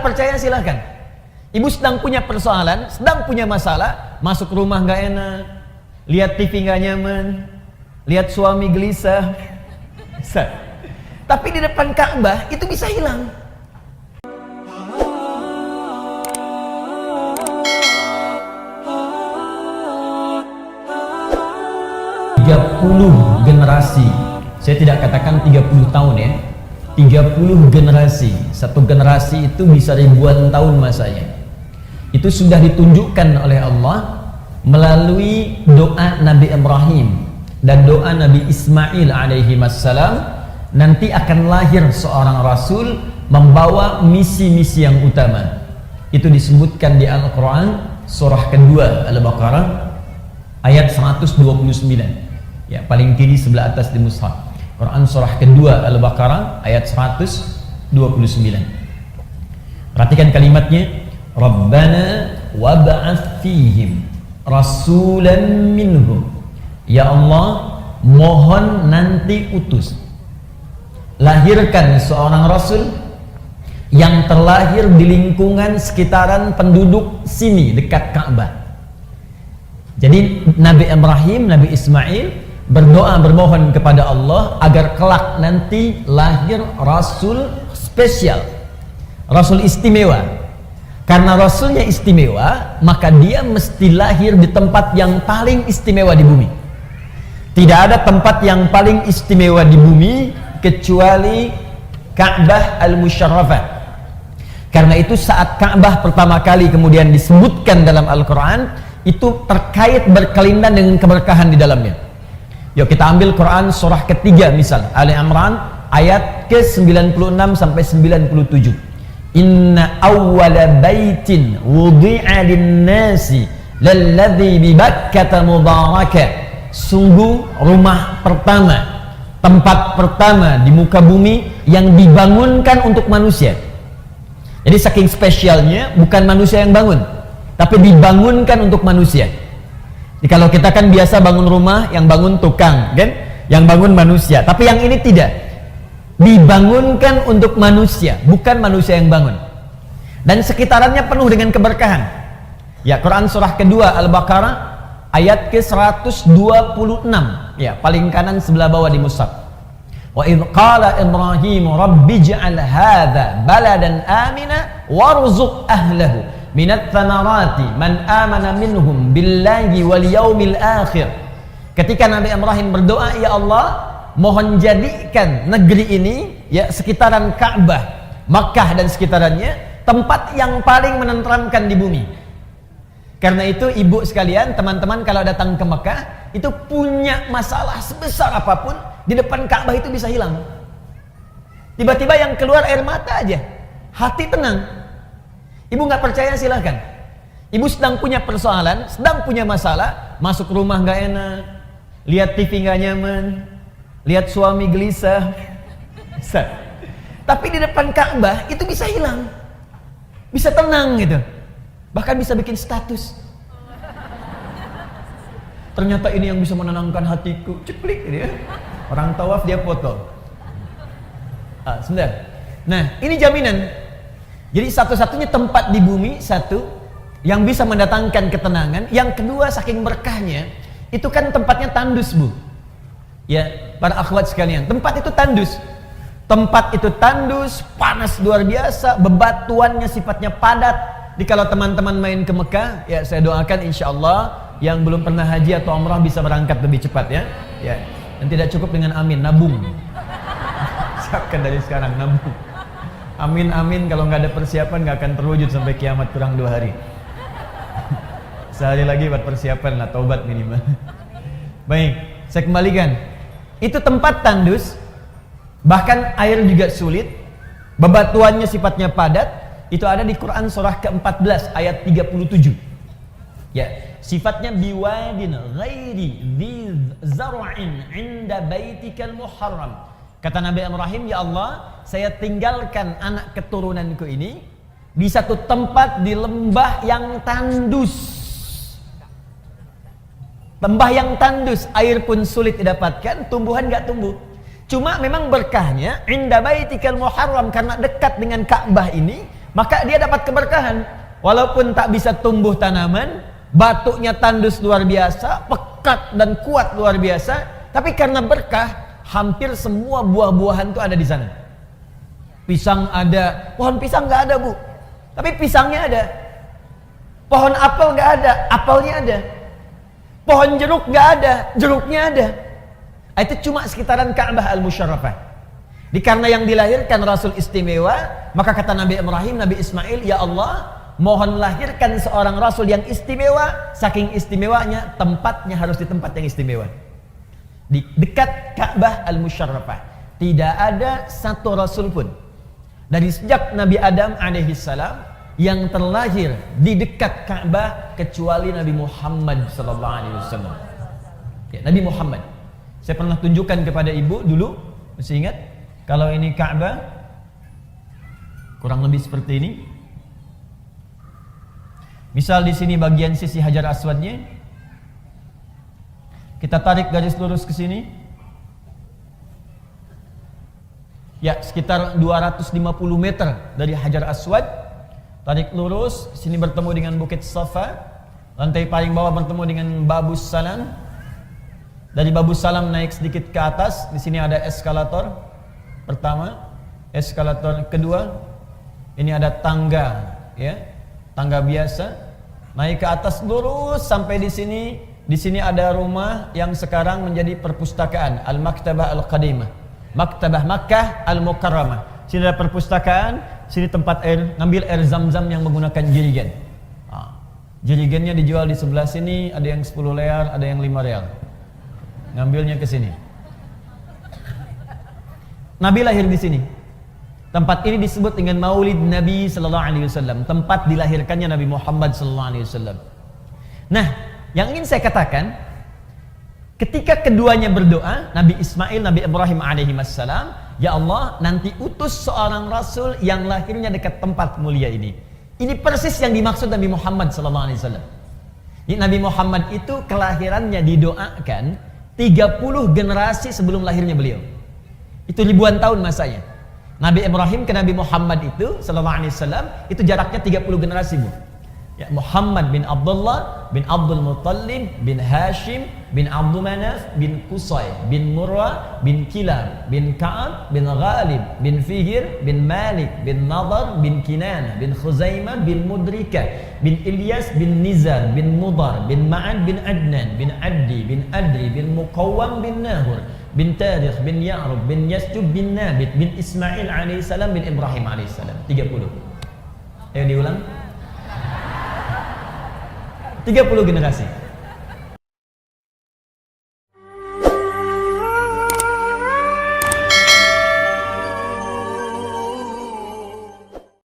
nggak percaya silahkan. Ibu sedang punya persoalan, sedang punya masalah, masuk rumah nggak enak, lihat TV nggak nyaman, lihat suami gelisah, bisa. Tapi di depan Ka'bah itu bisa hilang. Generasi, saya tidak katakan 30 tahun ya, 30 generasi. Satu generasi itu bisa ribuan tahun masanya. Itu sudah ditunjukkan oleh Allah melalui doa Nabi Ibrahim dan doa Nabi Ismail alaihi wassalam. Nanti akan lahir seorang rasul membawa misi-misi yang utama. Itu disebutkan di Al-Quran surah kedua Al-Baqarah ayat 129. Ya, paling kiri sebelah atas di mushaf. Quran surah kedua Al-Baqarah ayat 129. Perhatikan kalimatnya, Rabbana wab'ats fihim rasulan minhum. Ya Allah, mohon nanti utus, lahirkan seorang rasul yang terlahir di lingkungan sekitaran penduduk sini dekat Ka'bah. Jadi Nabi Ibrahim, Nabi Ismail berdoa bermohon kepada Allah agar kelak nanti lahir rasul spesial, rasul istimewa. Karena rasulnya istimewa, maka dia mesti lahir di tempat yang paling istimewa di bumi. Tidak ada tempat yang paling istimewa di bumi kecuali Ka'bah al-Musyarrafah. Karena itu saat Ka'bah pertama kali kemudian disebutkan dalam Al-Quran, itu terkait berkelindan dengan keberkahan di dalamnya. Yuk kita ambil Quran surah ketiga misal Ali Imran ayat ke-96 sampai 97. Inna awwala baitin wudi'a lin-nasi lalladzi bi Bakkah mubaraka. Sungguh rumah pertama, tempat pertama di muka bumi yang dibangunkan untuk manusia. Jadi saking spesialnya bukan manusia yang bangun, tapi dibangunkan untuk manusia. Jadi kalau kita kan biasa bangun rumah, yang bangun tukang, kan? Yang bangun manusia. Tapi yang ini tidak. Dibangunkan untuk manusia, bukan manusia yang bangun. Dan sekitarannya penuh dengan keberkahan. Ya, Quran surah kedua Al-Baqarah ayat ke-126. Ya, paling kanan sebelah bawah di mushaf. Wa idz qala Ibrahim rabbij'al hadza baladan amina warzuq ahlahu minat thamarati man amana minhum billahi wal yaumil akhir. Ketika Nabi Ibrahim berdoa, ya Allah, mohon jadikan negeri ini, ya sekitaran Ka'bah, Makkah dan sekitarannya, tempat yang paling menenteramkan di bumi. Karena itu ibu sekalian, teman-teman kalau datang ke Makkah, itu punya masalah sebesar apapun, di depan Ka'bah itu bisa hilang. Tiba-tiba yang keluar air mata aja, hati tenang. Ibu nggak percaya silahkan. Ibu sedang punya persoalan, sedang punya masalah, masuk rumah nggak enak, lihat TV nggak nyaman, lihat suami gelisah, bisa. Tapi di depan Ka'bah itu bisa hilang, bisa tenang gitu, bahkan bisa bikin status. Ternyata ini yang bisa menenangkan hatiku, ceplik gitu ya. Orang tawaf dia foto. Sebentar. Nah ini jaminan. Jadi satu-satunya tempat di bumi, satu yang bisa mendatangkan ketenangan, yang kedua saking berkahnya, itu kan tempatnya tandus, Bu. Ya, para akhwat sekalian, tempat itu tandus. Tempat itu tandus, panas luar biasa, bebatuannya sifatnya padat. Jadi kalau teman-teman main ke Mekah, ya saya doakan insya Allah yang belum pernah haji atau umrah bisa berangkat lebih cepat ya. Ya, dan tidak cukup dengan amin, nabung. Siapkan dari sekarang nabung. Amin amin, kalau nggak ada persiapan nggak akan terwujud sampai kiamat kurang 2 hari. Sehari lagi buat persiapan lah, taubat minimal. Baik, saya kembalikan. Itu tempat tandus, bahkan air juga sulit, bebatuannya sifatnya padat. Itu ada di Quran surah ke-14 ayat 37. Ya, sifatnya biwadin ghairi dzi zar'in 'inda baitikal muharram. Kata Nabi Ibrahim, ya Allah, saya tinggalkan anak keturunanku ini di satu tempat di lembah yang tandus. Lembah yang tandus, air pun sulit didapatkan, tumbuhan nggak tumbuh. Cuma memang berkahnya inda baitikal muharram, karena dekat dengan Ka'bah ini, maka dia dapat keberkahan. Walaupun tak bisa tumbuh tanaman, batuknya tandus luar biasa, pekat dan kuat luar biasa, tapi karena berkah, hampir semua buah-buahan itu ada di sana. Pisang ada, pohon pisang nggak ada bu, tapi pisangnya ada. Pohon apel nggak ada, apelnya ada. Pohon jeruk nggak ada, jeruknya ada. Itu cuma sekitaran Ka'bah Al-Musyarrafah. Karena yang dilahirkan Rasul istimewa, maka kata Nabi Ibrahim, Nabi Ismail, ya Allah, mohon lahirkan seorang Rasul yang istimewa. Saking istimewanya, tempatnya harus di tempat yang istimewa, di dekat Ka'bah Al-Musyarrafah. Tidak ada satu Rasul pun dari sejak Nabi Adam alaihissalam yang terlahir di dekat Ka'bah kecuali Nabi Muhammad sallallahu alaihi wasallam. Ya, Nabi Muhammad. Saya pernah tunjukkan kepada ibu dulu, masih ingat? Kalau ini Ka'bah kurang lebih seperti ini. Misal di sini bagian sisi Hajar Aswadnya, kita tarik garis lurus ke sini. Ya, sekitar 250 meter dari Hajar Aswad. Tarik lurus, sini bertemu dengan Bukit Safa. Lantai paling bawah bertemu dengan Babus Salam. Dari Babus Salam naik sedikit ke atas, di sini ada eskalator pertama, eskalator kedua. Ini ada tangga, ya, tangga biasa. Naik ke atas lurus sampai di sini. Di sini ada rumah yang sekarang menjadi perpustakaan, Al-Maktabah Al-Qadimah, Maktabah Makkah Al-Mukarramah. Sini ada perpustakaan, sini tempat air, ngambil air zam-zam yang menggunakan jerigen. Jerigennya dijual di sebelah sini, ada yang 10 real, ada yang 5 real. Ngambilnya ke sini. Nabi lahir di sini. Tempat ini disebut dengan Maulid Nabi sallallahu alaihi wasallam, tempat dilahirkannya Nabi Muhammad sallallahu alaihi wasallam. Nah, yang ingin saya katakan, ketika keduanya berdoa, Nabi Ismail, Nabi Ibrahim alaihi wassalam, ya Allah, nanti utus seorang rasul yang lahirnya dekat tempat mulia ini. Ini persis yang dimaksud Nabi Muhammad sallallahu alaihi wasallam. Nabi Muhammad itu kelahirannya didoakan 30 generasi sebelum lahirnya beliau. Itu ribuan tahun masanya. Nabi Ibrahim ke Nabi Muhammad itu sallallahu alaihi wasallam itu jaraknya 30 generasi, Bu. Ya, Muhammad bin Abdullah bin Abdul Muttalib bin Hashim bin Abdul Manaf bin Qusay bin Murrah bin Kilab bin Ka'ab bin Ghalib bin Fihir bin Malik bin Nadar bin Kinana bin Khuzaimah bin Mudrikah bin Ilyas bin Nizar bin Mudar bin Ma'ad bin Adnan bin Addi bin Adri bin Muqawwam bin Nahur bin Tarikh bin Ya'rub bin Yasjub bin Nabit bin Ismail alaihissalam bin Ibrahim alaihissalam. 30. Ayo diulang. 30 generasi.